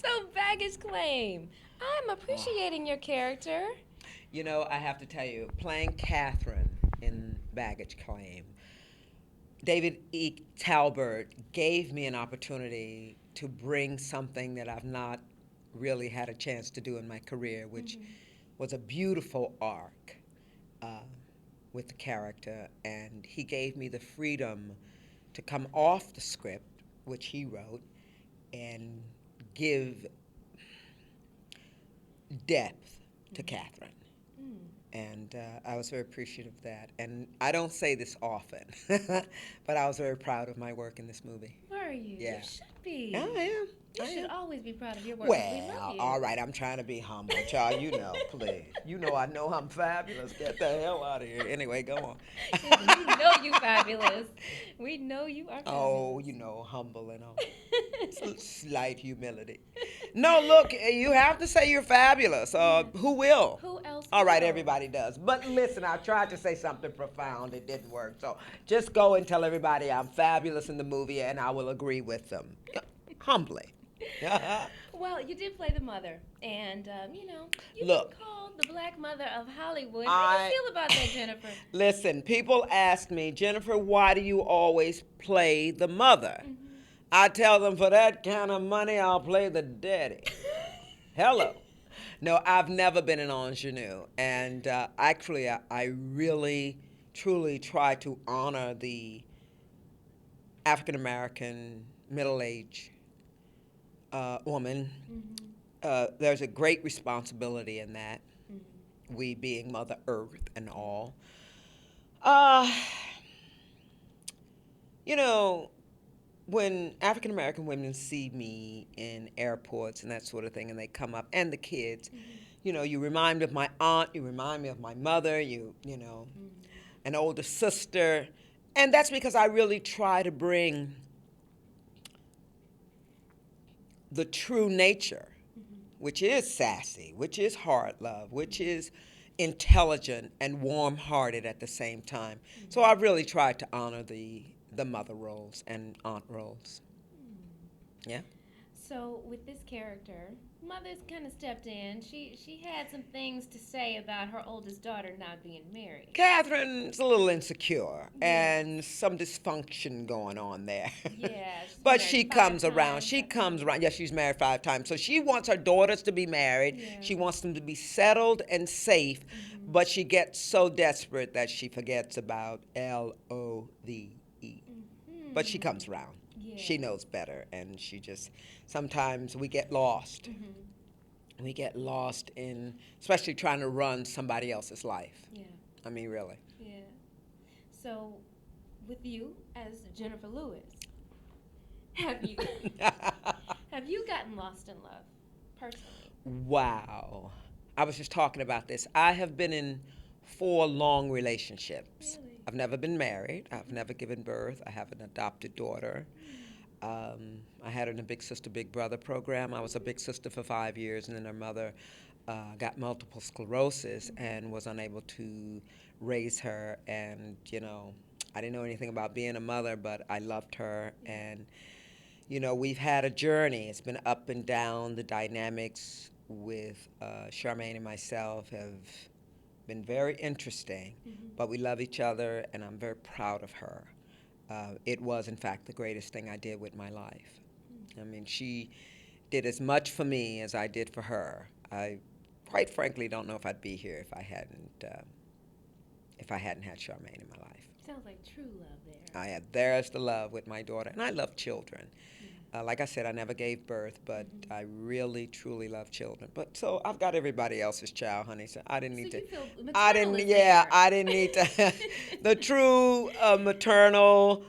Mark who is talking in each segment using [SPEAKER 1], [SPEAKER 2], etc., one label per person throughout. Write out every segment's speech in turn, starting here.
[SPEAKER 1] So, baggage claim. I'm appreciating your character.
[SPEAKER 2] You know, I have to tell you, playing Catherine in Baggage Claim, David E. Talbert gave me an opportunity to bring something that I've not really had a chance to do in my career, which was a beautiful arc uh, with the character. And he gave me the freedom to come off the script, which he wrote, and give depth to Catherine. And I was very appreciative of that. And I don't say this often, but I was very proud of my work in this movie.
[SPEAKER 1] Were you?
[SPEAKER 2] Yeah.
[SPEAKER 1] You should be.
[SPEAKER 2] I am.
[SPEAKER 1] You
[SPEAKER 2] I
[SPEAKER 1] should
[SPEAKER 2] am.
[SPEAKER 1] always be proud of your work. We love
[SPEAKER 2] Well,
[SPEAKER 1] you.
[SPEAKER 2] all right, I'm trying to be humble, child. You know, please. You know I'm fabulous. Get the hell out of here. Anyway, go on.
[SPEAKER 1] We know you fabulous. We know you are fabulous.
[SPEAKER 2] Oh, you know, humble and all. Slight humility. No, look, you have to say you're fabulous. Who will?
[SPEAKER 1] Who else
[SPEAKER 2] All right,
[SPEAKER 1] will?
[SPEAKER 2] everybody does. But listen, I tried to say something profound. It didn't work. So just go and tell everybody I'm fabulous in the movie, and I will agree with them. Humbly.
[SPEAKER 1] Well, you did play the mother, and you've
[SPEAKER 2] Look.
[SPEAKER 1] been called the Black Mother of Hollywood. How do you feel about that, Jenifer?
[SPEAKER 2] Listen, people ask me, Jenifer, why do you always play the mother? I tell them, for that kind of money, I'll play the daddy. Hello. No, I've never been an ingenue, and actually, I really, truly try to honor the African American middle-aged woman. There's a great responsibility in that, we being Mother Earth and all. You know, when African American women see me in airports and that sort of thing, and they come up, and the kids, you know, you remind me of my aunt, you remind me of my mother, you know, an older sister, and that's because I really try to bring the true nature, which is sassy, which is hard love, which is intelligent and warm-hearted at the same time. So I've really tried to honor the mother roles and aunt roles. Yeah.
[SPEAKER 1] So with this character, Mother's kind of stepped in. She had some things to say about her oldest daughter not being married.
[SPEAKER 2] Catherine's a little insecure and some dysfunction going on there.
[SPEAKER 1] Yeah.
[SPEAKER 2] But she comes around. She comes around. Yeah, she's married 5 times. So she wants her daughters to be married.
[SPEAKER 1] Yeah.
[SPEAKER 2] She wants them to be settled and safe. But she gets so desperate that she forgets about LOVE. But she comes around.
[SPEAKER 1] Yeah.
[SPEAKER 2] She knows better. And she just, sometimes we get lost. We get lost in, especially trying to run somebody else's life.
[SPEAKER 1] Yeah.
[SPEAKER 2] I mean, really.
[SPEAKER 1] Yeah. So, with you as Jenifer Lewis, have you gotten lost in love personally?
[SPEAKER 2] Wow. I was just talking about this. I have been in 4 long relationships.
[SPEAKER 1] Really?
[SPEAKER 2] I've never been married. I've never given birth. I have an adopted daughter. I had her in a Big Sister, Big Brother program. I was a Big Sister for 5 years, and then her mother got multiple sclerosis and was unable to raise her. And, you know, I didn't know anything about being a mother, but I loved her. And, you know, we've had a journey. It's been up and down. The dynamics with Charmaine and myself have been very interesting, but we love each other, and I'm very proud of her. It was, in fact, the greatest thing I did with my life. I mean, she did as much for me as I did for her. I, quite frankly, don't know if I'd be here if I hadn't had Charmaine in my life.
[SPEAKER 1] Sounds like true love there.
[SPEAKER 2] There's the love with my daughter, and I love children. Like I said, I never gave birth, but I really, truly love children. But so I've got everybody else's child, honey. So I didn't need to.
[SPEAKER 1] You feel
[SPEAKER 2] I didn't. Yeah,
[SPEAKER 1] there.
[SPEAKER 2] I didn't need to. The true maternal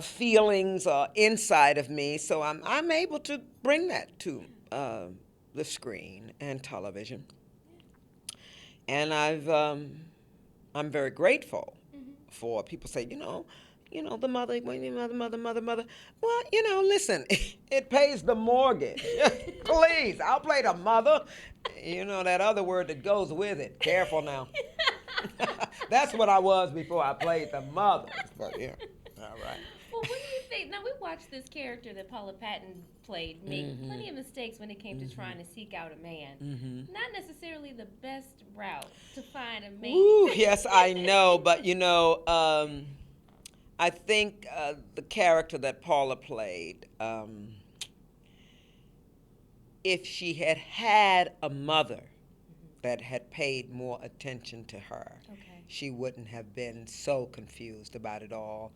[SPEAKER 2] feelings are inside of me, so I'm able to bring that to the screen and television. And I'm very grateful for people say, the mother, mother. Well, listen, it pays the mortgage. Please, I'll play the mother. That other word that goes with it. Careful now. That's what I was before I played the mother. But yeah, all right.
[SPEAKER 1] Well, what do you think? Now, we watched this character that Paula Patton played make plenty of mistakes when it came to trying to seek out a man. Not necessarily the best route to find a mate.
[SPEAKER 2] Ooh, yes, I know, but I think the character that Paula played, if she had had a mother that had paid more attention to her,
[SPEAKER 1] Okay.
[SPEAKER 2] she wouldn't have been so confused about it all.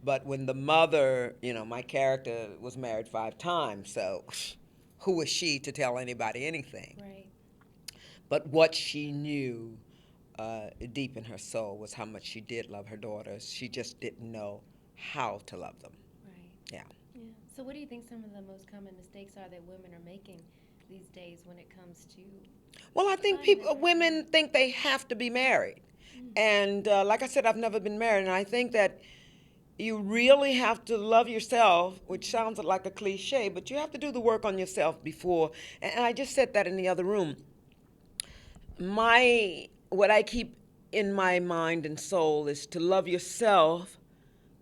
[SPEAKER 2] But when the mother, my character was married 5 times, so who was she to tell anybody anything?
[SPEAKER 1] Right.
[SPEAKER 2] But what she knew deep in her soul was how much she did love her daughters. She just didn't know how to love them.
[SPEAKER 1] Right.
[SPEAKER 2] Yeah.
[SPEAKER 1] Yeah. So, what do you think some of the most common mistakes are that women are making these days when it comes to?
[SPEAKER 2] Well, I think women think they have to be married. And like I said, I've never been married, and I think that you really have to love yourself, which sounds like a cliche, but you have to do the work on yourself before. And I just said that in the other room. What I keep in my mind and soul is to love yourself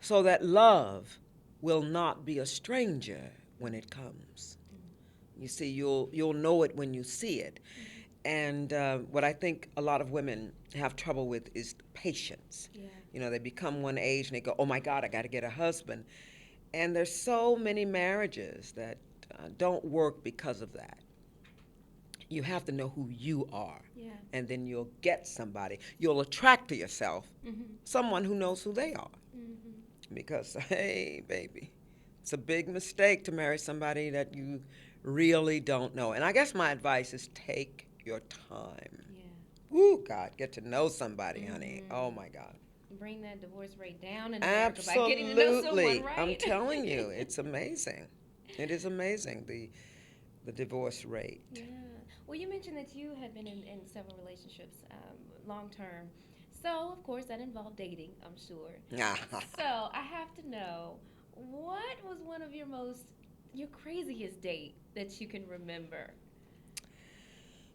[SPEAKER 2] so that love will not be a stranger when it comes. You see, you'll know it when you see it. And what I think a lot of women have trouble with is patience.
[SPEAKER 1] Yeah.
[SPEAKER 2] They become one age and they go, oh my God, I got to get a husband. And there's so many marriages that don't work because of that. You have to know who you are.
[SPEAKER 1] Yeah.
[SPEAKER 2] And then you'll get somebody. You'll attract to yourself someone who knows who they are. Because, hey, baby, it's a big mistake to marry somebody that you really don't know. And I guess my advice is take your time.
[SPEAKER 1] Yeah.
[SPEAKER 2] Ooh, God, get to know somebody, honey. Oh, my God.
[SPEAKER 1] Bring that divorce rate down in America by
[SPEAKER 2] Absolutely.
[SPEAKER 1] getting to know someone, right?
[SPEAKER 2] I'm telling you, it's amazing. It is amazing, the divorce rate.
[SPEAKER 1] Yeah. Well, you mentioned that you had been in several relationships long term. So, of course, that involved dating, I'm sure. So, I have to know, what was one of your craziest date that you can remember?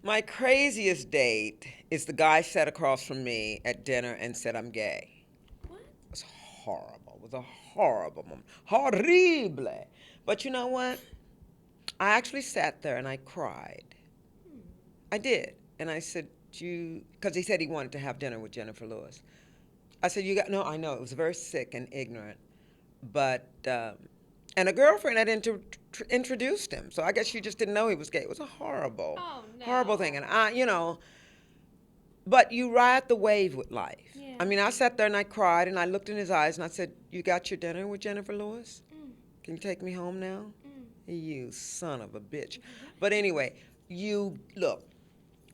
[SPEAKER 2] My craziest date is the guy sat across from me at dinner and said, I'm gay.
[SPEAKER 1] What?
[SPEAKER 2] It was horrible. It was a horrible moment. Horrible. But you know what? I actually sat there and I cried. I did. And I said, because he said he wanted to have dinner with Jenifer Lewis. I said, no, I know. It was very sick and ignorant. But, and a girlfriend had introduced him. So I guess she just didn't know he was gay. It was a horrible,
[SPEAKER 1] Oh, no.
[SPEAKER 2] horrible thing. And but you ride the wave with life.
[SPEAKER 1] Yeah.
[SPEAKER 2] I mean, I sat there and I cried and I looked in his eyes and I said, you got your dinner with Jenifer Lewis? Can you take me home now? You son of a bitch. But anyway, look,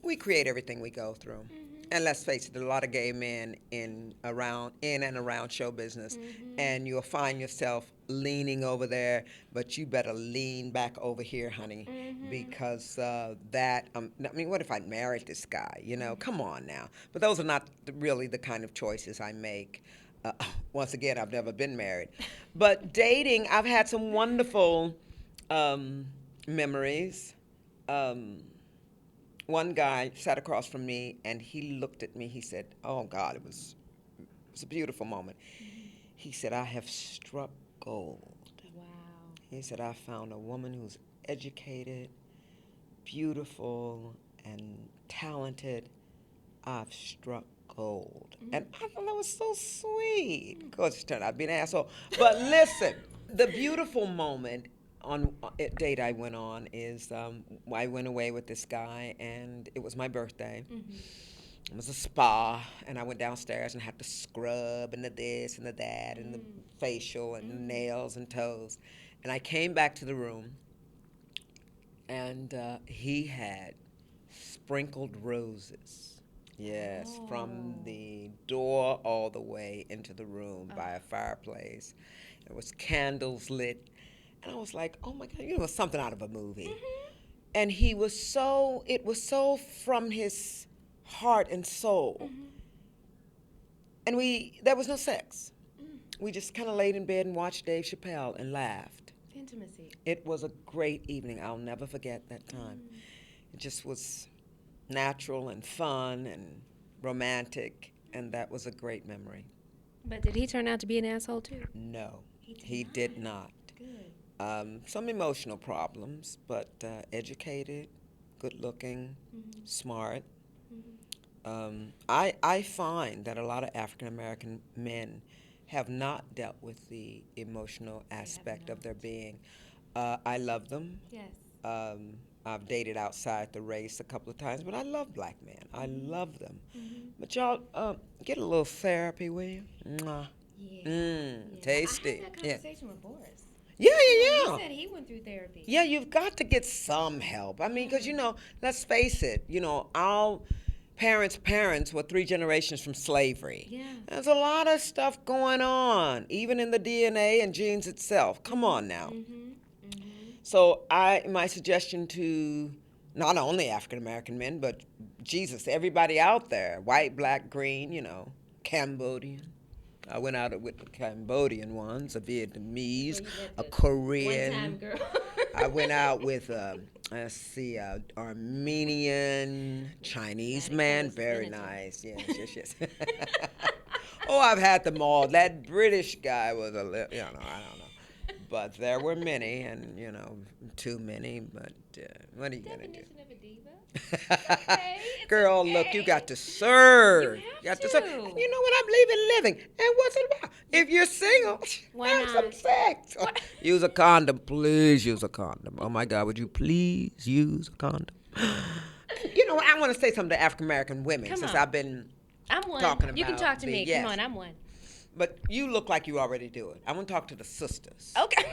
[SPEAKER 2] we create everything we go through. And let's face it, there are a lot of gay men in and around show business. And you'll find yourself leaning over there, but you better lean back over here, honey, because what if I married this guy? Come on now. But those are not really the kind of choices I make. Once again, I've never been married. But dating, I've had some wonderful memories. One guy sat across from me, and he looked at me. He said, oh, God, it was a beautiful moment. He said, I have struck gold.
[SPEAKER 1] Wow.
[SPEAKER 2] He said, I found a woman who's educated, beautiful, and talented. I've struck gold. And I thought that was so sweet. Of course, it turned out to be an asshole. But listen, the beautiful moment on a date I went on is I went away with this guy, and it was my birthday. It was a spa, and I went downstairs and had to scrub and the this and the that and the facial and the nails and toes. And I came back to the room, and he had sprinkled roses. Yes, from the door all the way into the room by a fireplace. There was candles lit. And I was like, oh my God, it was something out of a movie. And it was so from his heart and soul. And there was no sex. We just kind of laid in bed and watched Dave Chappelle and laughed.
[SPEAKER 1] Intimacy.
[SPEAKER 2] It was a great evening. I'll never forget that time. It just was natural and fun and romantic, and that was a great memory.
[SPEAKER 1] But did he turn out to be an asshole too?
[SPEAKER 2] No, he did not.
[SPEAKER 1] Good.
[SPEAKER 2] Some emotional problems, but educated, good looking, smart. I find that a lot of African American men have not dealt with the emotional aspect of their being. I love them.
[SPEAKER 1] Yes.
[SPEAKER 2] I've dated outside the race a couple of times, but I love black men. I love them.
[SPEAKER 1] Mm-hmm.
[SPEAKER 2] But y'all, get a little therapy, will you? Mwah.
[SPEAKER 1] Yeah.
[SPEAKER 2] Tasty.
[SPEAKER 1] I had that conversation with Boris.
[SPEAKER 2] Yeah.
[SPEAKER 1] He said he went through therapy.
[SPEAKER 2] Yeah, you've got to get some help. I mean, because, let's face it, our parents were 3 generations from slavery.
[SPEAKER 1] Yeah.
[SPEAKER 2] There's a lot of stuff going on, even in the DNA and genes itself. Come on now. So my suggestion to not only African American men, but Jesus, everybody out there, white, black, green, Cambodian. I went out with the Cambodian ones, a Vietnamese, a Korean.
[SPEAKER 1] One-time girl.
[SPEAKER 2] I went out with, Armenian, Chinese man, very nice. Yes. Oh, I've had them all. That British guy was I don't know. But there were many, and, too many, but what are you going to do?
[SPEAKER 1] Definition of a diva? Okay,
[SPEAKER 2] Girl,
[SPEAKER 1] okay.
[SPEAKER 2] Look, you got to serve.
[SPEAKER 1] You have
[SPEAKER 2] to
[SPEAKER 1] to.
[SPEAKER 2] serve. And you know what? I'm leaving living. And what's it about? If you're single,
[SPEAKER 1] Why
[SPEAKER 2] have
[SPEAKER 1] not?
[SPEAKER 2] some sex. Use a condom. Please use a condom. Oh, my God, would you please use a condom? You know what? I want to say something to African American women
[SPEAKER 1] Come
[SPEAKER 2] since
[SPEAKER 1] on.
[SPEAKER 2] I've been
[SPEAKER 1] I'm one.
[SPEAKER 2] talking about
[SPEAKER 1] You can talk to me.
[SPEAKER 2] yes.
[SPEAKER 1] Come on, I'm one.
[SPEAKER 2] But you look like you already do it. I want to talk to the sisters.
[SPEAKER 1] Okay.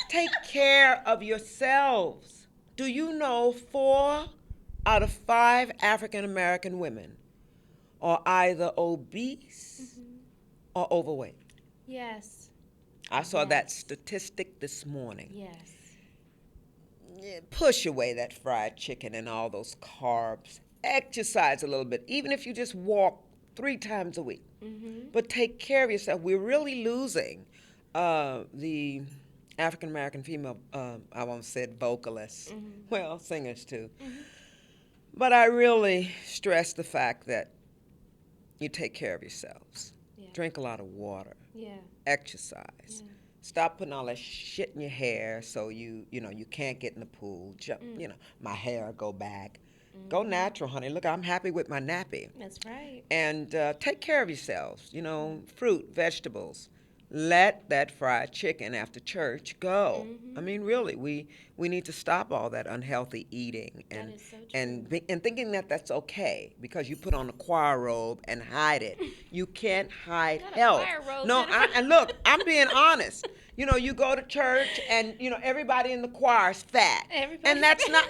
[SPEAKER 2] Take care of yourselves. Do you know 4 out of 5 African American women are either obese or overweight?
[SPEAKER 1] Yes.
[SPEAKER 2] I saw that statistic this morning.
[SPEAKER 1] Yes.
[SPEAKER 2] Yeah, push away that fried chicken and all those carbs. Exercise a little bit, even if you just walk 3 times a week. But take care of yourself. We're really losing the African American female, I won't say vocalists, well, singers too. But I really stress the fact that you take care of yourselves.
[SPEAKER 1] Yeah.
[SPEAKER 2] Drink a lot of water.
[SPEAKER 1] Yeah.
[SPEAKER 2] Exercise.
[SPEAKER 1] Yeah.
[SPEAKER 2] Stop putting all that shit in your hair so you can't get in the pool. Jump, my hair go back. Go natural, honey. Look, I'm happy with my nappy.
[SPEAKER 1] That's right.
[SPEAKER 2] And take care of yourselves. Fruit, vegetables. Let that fried chicken after church go. I mean, really, we need to stop all that unhealthy eating and
[SPEAKER 1] That is so true.
[SPEAKER 2] and thinking that that's okay because you put on a choir robe and hide it. You can't hide
[SPEAKER 1] Not a
[SPEAKER 2] health.
[SPEAKER 1] choir robe,
[SPEAKER 2] No,
[SPEAKER 1] Jenifer.
[SPEAKER 2] and look, I'm being honest. You go to church and everybody in the choir is fat,
[SPEAKER 1] Everybody's
[SPEAKER 2] and that's
[SPEAKER 1] fat.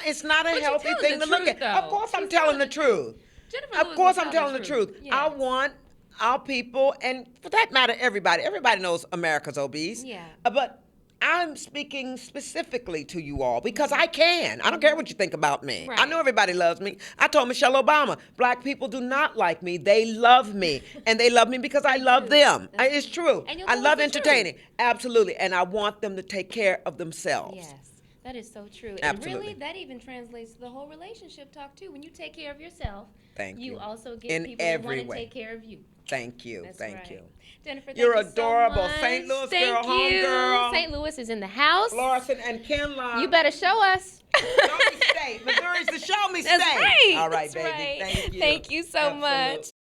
[SPEAKER 2] it's not a
[SPEAKER 1] But you're
[SPEAKER 2] healthy
[SPEAKER 1] telling
[SPEAKER 2] thing
[SPEAKER 1] the
[SPEAKER 2] to look
[SPEAKER 1] truth,
[SPEAKER 2] at.
[SPEAKER 1] though.
[SPEAKER 2] Of course, I'm
[SPEAKER 1] She's
[SPEAKER 2] telling the truth.
[SPEAKER 1] Jenifer
[SPEAKER 2] Of
[SPEAKER 1] Lewis
[SPEAKER 2] course,
[SPEAKER 1] is
[SPEAKER 2] I'm telling the truth.
[SPEAKER 1] Yes.
[SPEAKER 2] I want our people, and for that matter, everybody. Everybody knows America's obese.
[SPEAKER 1] Yeah.
[SPEAKER 2] But I'm speaking specifically to you all because I can. I don't care what you think about me.
[SPEAKER 1] Right.
[SPEAKER 2] I know everybody loves me. I told Michelle Obama, black people do not like me. They love me. And they love me because I love them. It's true.
[SPEAKER 1] And you'll
[SPEAKER 2] I
[SPEAKER 1] tell
[SPEAKER 2] love
[SPEAKER 1] us the
[SPEAKER 2] entertaining. Absolutely. And I want them to take care of themselves.
[SPEAKER 1] Yes. That is so true.
[SPEAKER 2] Absolutely.
[SPEAKER 1] And really, that even translates to the whole relationship talk, too. When you take care of yourself,
[SPEAKER 2] Thank you.
[SPEAKER 1] you also get
[SPEAKER 2] In
[SPEAKER 1] people that want
[SPEAKER 2] every
[SPEAKER 1] to
[SPEAKER 2] way.
[SPEAKER 1] take care of you.
[SPEAKER 2] Thank you.
[SPEAKER 1] That's
[SPEAKER 2] Thank
[SPEAKER 1] right.
[SPEAKER 2] you.
[SPEAKER 1] Jennifer, thank
[SPEAKER 2] You're
[SPEAKER 1] you so
[SPEAKER 2] adorable.
[SPEAKER 1] much.
[SPEAKER 2] St. Louis
[SPEAKER 1] Thank
[SPEAKER 2] girl, home
[SPEAKER 1] you.
[SPEAKER 2] girl.
[SPEAKER 1] St. Louis is in the house.
[SPEAKER 2] Larson and Ken Love.
[SPEAKER 1] You better show us.
[SPEAKER 2] Show me state. Missouri's the show me
[SPEAKER 1] That's
[SPEAKER 2] state.
[SPEAKER 1] right.
[SPEAKER 2] All right,
[SPEAKER 1] That's
[SPEAKER 2] baby.
[SPEAKER 1] right.
[SPEAKER 2] Thank you.
[SPEAKER 1] Thank you so
[SPEAKER 2] Absolutely.
[SPEAKER 1] much.